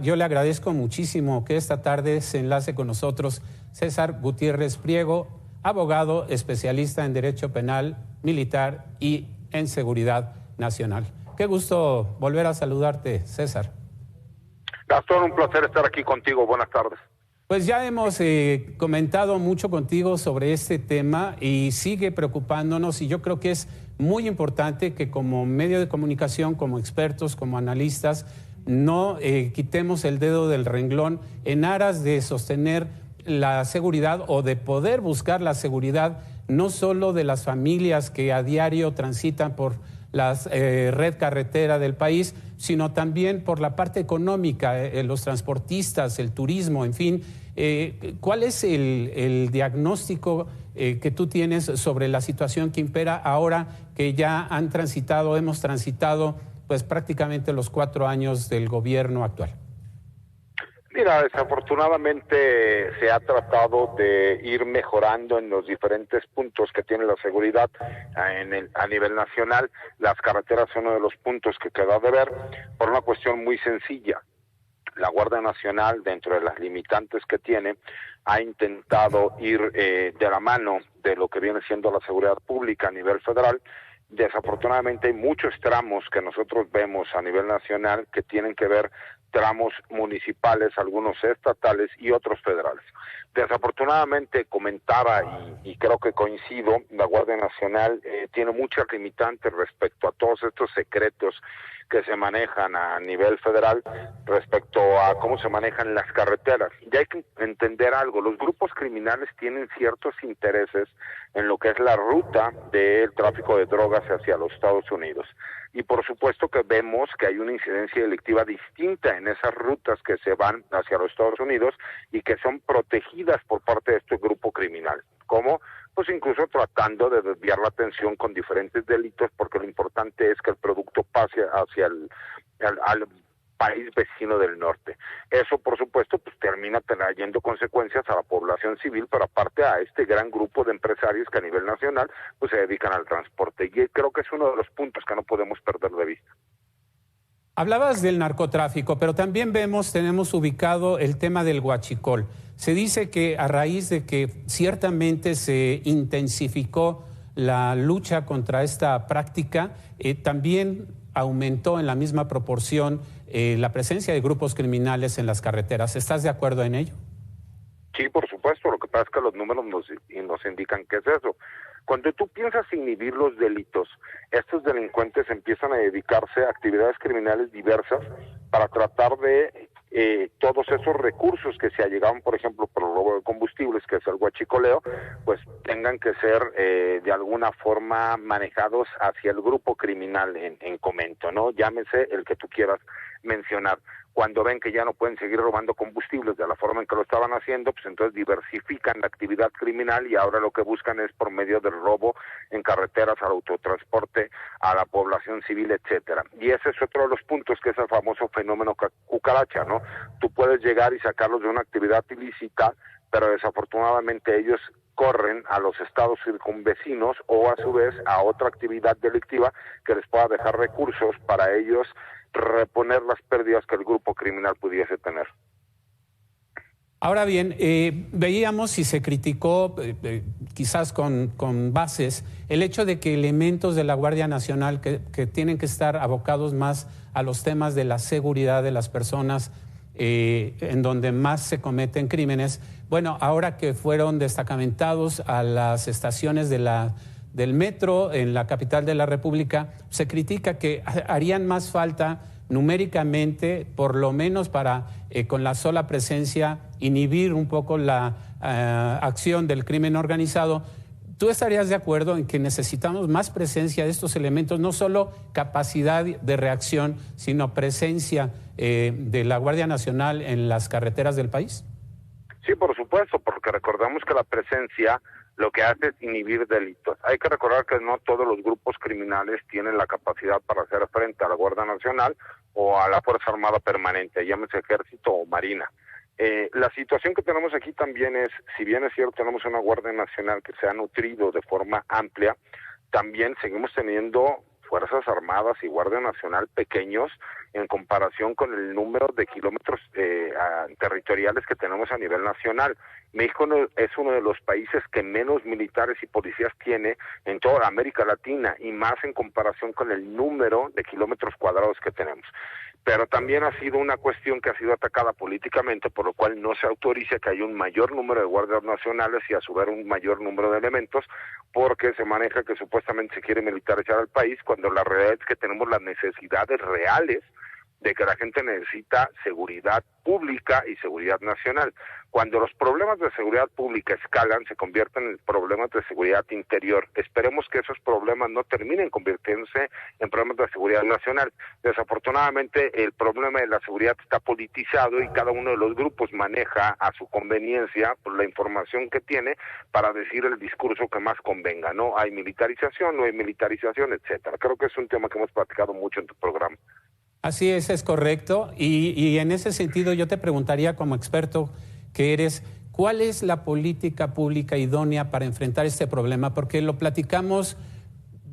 Yo le agradezco muchísimo que esta tarde se enlace con nosotros César Gutiérrez Priego, abogado especialista en Derecho Penal, Militar y en Seguridad Nacional. Qué gusto volver a saludarte, César. Gastón, un placer estar aquí contigo. Buenas tardes. Pues ya hemos comentado mucho contigo sobre este tema y sigue preocupándonos, y yo creo que es muy importante que como medio de comunicación, como expertos, como analistas, no quitemos el dedo del renglón en aras de sostener la seguridad o de poder buscar la seguridad no solo de las familias que a diario transitan por la red carretera del país, sino también por la parte económica, los transportistas, el turismo, en fin. ¿Cuál es el diagnóstico que tú tienes sobre la situación que impera ahora que ya hemos transitado pues prácticamente los 4 años del gobierno actual? Mira, desafortunadamente se ha tratado de ir mejorando en los diferentes puntos que tiene la seguridad a nivel nacional. Las carreteras son uno de los puntos que queda de ver por una cuestión muy sencilla. La Guardia Nacional, dentro de las limitantes que tiene, ha intentado ir de la mano de lo que viene siendo la seguridad pública a nivel federal. Desafortunadamente hay muchos tramos que nosotros vemos a nivel nacional que tienen que ver tramos municipales, algunos estatales y otros federales. Desafortunadamente comentaba y creo que coincido, la Guardia Nacional tiene muchas limitantes respecto a todos estos secretos que se manejan a nivel federal respecto a cómo se manejan las carreteras. Y hay que entender algo, los grupos criminales tienen ciertos intereses en lo que es la ruta del tráfico de drogas hacia los Estados Unidos. Y por supuesto que vemos que hay una incidencia delictiva distinta en esas rutas que se van hacia los Estados Unidos y que son protegidas por parte de este grupo criminal. ¿Cómo? Pues incluso tratando de desviar la atención con diferentes delitos, porque lo importante es que el producto pase hacia al país vecino del norte. Eso, por supuesto, pues termina trayendo consecuencias a la población civil, pero aparte a este gran grupo de empresarios que a nivel nacional pues se dedican al transporte. Y creo que es uno de los puntos que no podemos perder de vista. Hablabas del narcotráfico, pero también tenemos ubicado el tema del huachicol. Se dice que a raíz de que ciertamente se intensificó la lucha contra esta práctica, también aumentó en la misma proporción la presencia de grupos criminales en las carreteras. ¿Estás de acuerdo en ello? Sí, por supuesto. Lo que pasa es que los números nos indican que es eso. Cuando tú piensas inhibir los delitos, estos delincuentes empiezan a dedicarse a actividades criminales diversas para tratar de todos esos recursos que se allegaban, por ejemplo, por el robo de combustibles, que es el huachicoleo, pues tengan que ser de alguna forma manejados hacia el grupo criminal en comento, ¿no? Llámese el que tú quieras mencionar. Cuando ven que ya no pueden seguir robando combustibles de la forma en que lo estaban haciendo, pues entonces diversifican la actividad criminal y ahora lo que buscan es por medio del robo en carreteras, al autotransporte, a la población civil, etcétera. Y ese es otro de los puntos, que es el famoso fenómeno cucaracha, ¿no? Tú puedes llegar y sacarlos de una actividad ilícita, pero desafortunadamente ellos corren a los estados circunvecinos o a su vez a otra actividad delictiva que les pueda dejar recursos para ellos reponer las pérdidas que el grupo criminal pudiese tener. Ahora bien, veíamos y se criticó, quizás con bases, el hecho de que elementos de la Guardia Nacional que tienen que estar abocados más a los temas de la seguridad de las personas, en donde más se cometen crímenes, bueno, ahora que fueron destacamentados a las estaciones del metro en la capital de la República, se critica que harían más falta numéricamente, por lo menos para con la sola presencia inhibir un poco la acción del crimen organizado. ¿Tú estarías de acuerdo en que necesitamos más presencia de estos elementos, no solo capacidad de reacción, sino presencia de la Guardia Nacional en las carreteras del país? Sí, por supuesto, porque recordamos que la presencia lo que hace es inhibir delitos. Hay que recordar que no todos los grupos criminales tienen la capacidad para hacer frente a la Guardia Nacional o a la Fuerza Armada Permanente, llámese Ejército o Marina. La situación que tenemos aquí también es, si bien es cierto, tenemos una Guardia Nacional que se ha nutrido de forma amplia, también seguimos teniendo Fuerzas Armadas y Guardia Nacional pequeños en comparación con el número de kilómetros territoriales que tenemos a nivel nacional. México es uno de los países que menos militares y policías tiene en toda América Latina, y más en comparación con el número de kilómetros cuadrados que tenemos. Pero también ha sido una cuestión que ha sido atacada políticamente, por lo cual no se autoriza que haya un mayor número de guardias nacionales y a su vez un mayor número de elementos, porque se maneja que supuestamente se quiere militarizar al país, cuando la realidad es que tenemos las necesidades reales de que la gente necesita seguridad pública y seguridad nacional. Cuando los problemas de seguridad pública escalan, se convierten en problemas de seguridad interior. Esperemos que esos problemas no terminen convirtiéndose en problemas de seguridad nacional. Desafortunadamente, el problema de la seguridad está politizado y cada uno de los grupos maneja a su conveniencia por la información que tiene para decir el discurso que más convenga, ¿no? Hay militarización, no hay militarización, etcétera. Creo que es un tema que hemos platicado mucho en tu programa. Así es correcto. Y en ese sentido yo te preguntaría, como experto que eres, ¿cuál es la política pública idónea para enfrentar este problema? Porque lo platicamos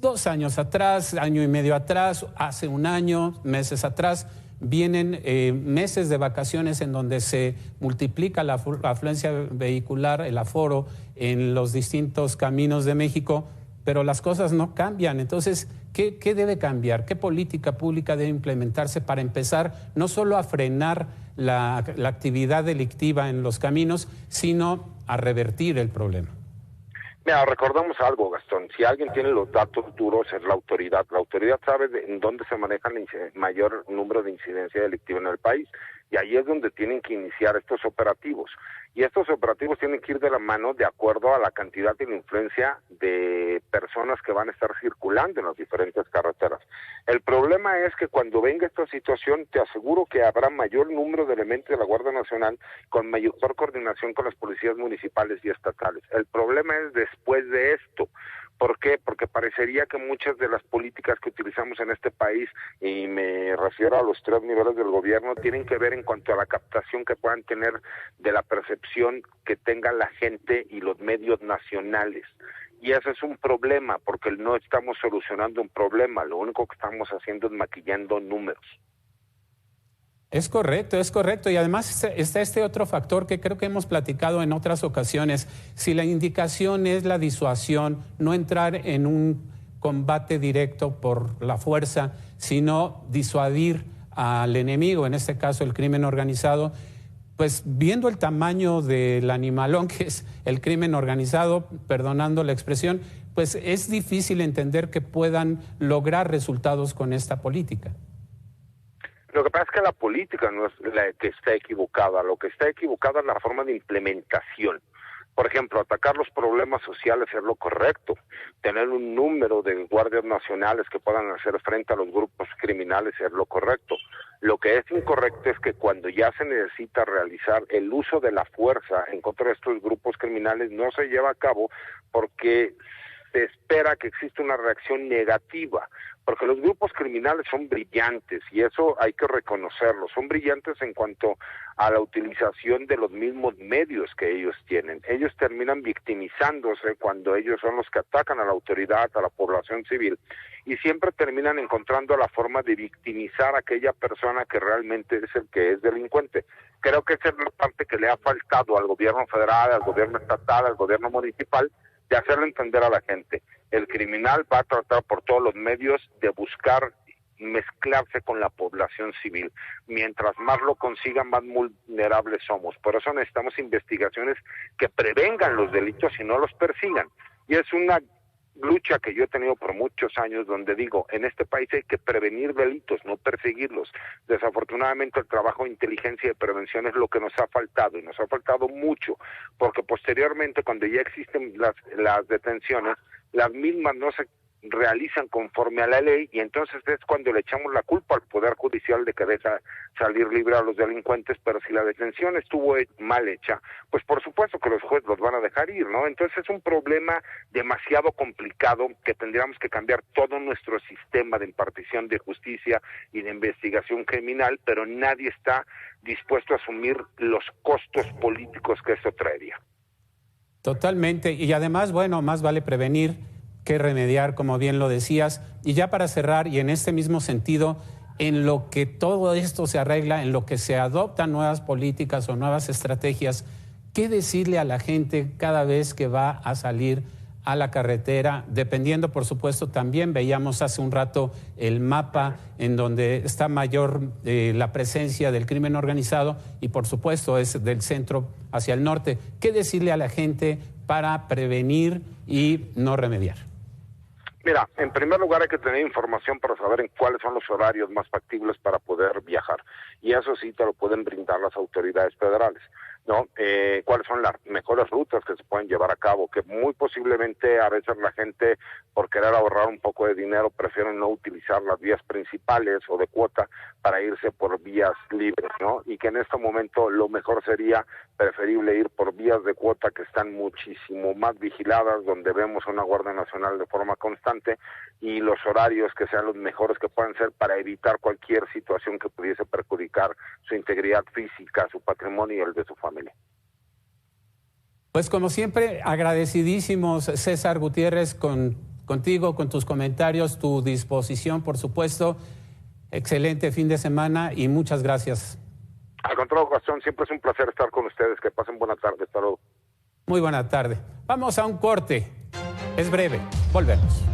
2 años atrás, año y medio atrás, hace un año, meses atrás. Vienen meses de vacaciones en donde se multiplica la afluencia vehicular, el aforo en los distintos caminos de México, pero las cosas no cambian. Entonces, ¿qué debe cambiar? ¿Qué política pública debe implementarse para empezar no solo a frenar la actividad delictiva en los caminos, sino a revertir el problema? Mira, recordamos algo, Gastón. Si alguien tiene los datos duros es la autoridad. La autoridad sabe en dónde se maneja el mayor número de incidencia delictiva en el país, y ahí es donde tienen que iniciar estos operativos. Y estos operativos tienen que ir de la mano de acuerdo a la cantidad y la influencia de personas que van a estar circulando en las diferentes carreteras. El problema es que cuando venga esta situación, te aseguro que habrá mayor número de elementos de la Guardia Nacional con mayor coordinación con las policías municipales y estatales. El problema es después de esto. ¿Por qué? Porque parecería que muchas de las políticas que utilizamos en este país, y me refiero a los 3 niveles del gobierno, tienen que ver en cuanto a la captación que puedan tener de la percepción que tenga la gente y los medios nacionales. Y ese es un problema, porque no estamos solucionando un problema, lo único que estamos haciendo es maquillando números. Es correcto. Y además está este otro factor que creo que hemos platicado en otras ocasiones. Si la indicación es la disuasión, no entrar en un combate directo por la fuerza, sino disuadir al enemigo, en este caso el crimen organizado, pues viendo el tamaño del animalón que es el crimen organizado, perdonando la expresión, pues es difícil entender que puedan lograr resultados con esta política. Lo que pasa es que la política no es la que está equivocada, lo que está equivocada es la forma de implementación. Por ejemplo, atacar los problemas sociales es lo correcto, tener un número de guardias nacionales que puedan hacer frente a los grupos criminales es lo correcto. Lo que es incorrecto es que cuando ya se necesita realizar el uso de la fuerza en contra de estos grupos criminales no se lleva a cabo porque se espera que exista una reacción negativa, porque los grupos criminales son brillantes y eso hay que reconocerlo, son brillantes en cuanto a la utilización de los mismos medios que ellos tienen. Ellos terminan victimizándose cuando ellos son los que atacan a la autoridad, a la población civil, y siempre terminan encontrando la forma de victimizar a aquella persona que realmente es el que es delincuente. Creo que esa es la parte que le ha faltado al gobierno federal, al gobierno estatal, al gobierno municipal, de hacerle entender a la gente. El criminal va a tratar por todos los medios de buscar mezclarse con la población civil. Mientras más lo consigan, más vulnerables somos. Por eso necesitamos investigaciones que prevengan los delitos y no los persigan. Y es una lucha que yo he tenido por muchos años, donde digo, en este país hay que prevenir delitos, no perseguirlos. Desafortunadamente el trabajo de inteligencia y de prevención es lo que nos ha faltado, y nos ha faltado mucho, porque posteriormente cuando ya existen las detenciones, las mismas no se realizan conforme a la ley, y entonces es cuando le echamos la culpa al Poder Judicial de que deja salir libre a los delincuentes. Pero si la detención estuvo mal hecha, pues por supuesto que los jueces los van a dejar ir, ¿no? Entonces es un problema demasiado complicado que tendríamos que cambiar todo nuestro sistema de impartición de justicia y de investigación criminal, pero nadie está dispuesto a asumir los costos políticos que eso traería. Totalmente, y además, bueno, más vale prevenir que remediar, como bien lo decías. Y ya para cerrar, y en este mismo sentido, en lo que todo esto se arregla, en lo que se adoptan nuevas políticas o nuevas estrategias, ¿qué decirle a la gente cada vez que va a salir a la carretera? Dependiendo, por supuesto, también veíamos hace un rato el mapa en donde está mayor la presencia del crimen organizado y, por supuesto, es del centro hacia el norte. ¿Qué decirle a la gente para prevenir y no remediar? Mira, en primer lugar hay que tener información para saber en cuáles son los horarios más factibles para poder viajar. Y eso sí te lo pueden brindar las autoridades federales, ¿no? Cuáles son las mejores rutas que se pueden llevar a cabo, que muy posiblemente a veces la gente, por querer ahorrar un poco de dinero, prefieren no utilizar las vías principales o de cuota para irse por vías libres, ¿no? Y que en este momento lo mejor sería preferible ir por vías de cuota que están muchísimo más vigiladas, donde vemos una Guardia Nacional de forma constante y los horarios que sean los mejores que puedan ser para evitar cualquier situación que pudiese perjudicar su integridad física, su patrimonio y el de su familia. Pues como siempre, agradecidísimos, César Gutiérrez, contigo, con tus comentarios, tu disposición, por supuesto. Excelente fin de semana y muchas gracias. Al contrario, Gastón, siempre es un placer estar con ustedes. Que pasen buena tarde. Hasta luego. Muy buena tarde. Vamos a un corte. Es breve. Volvemos.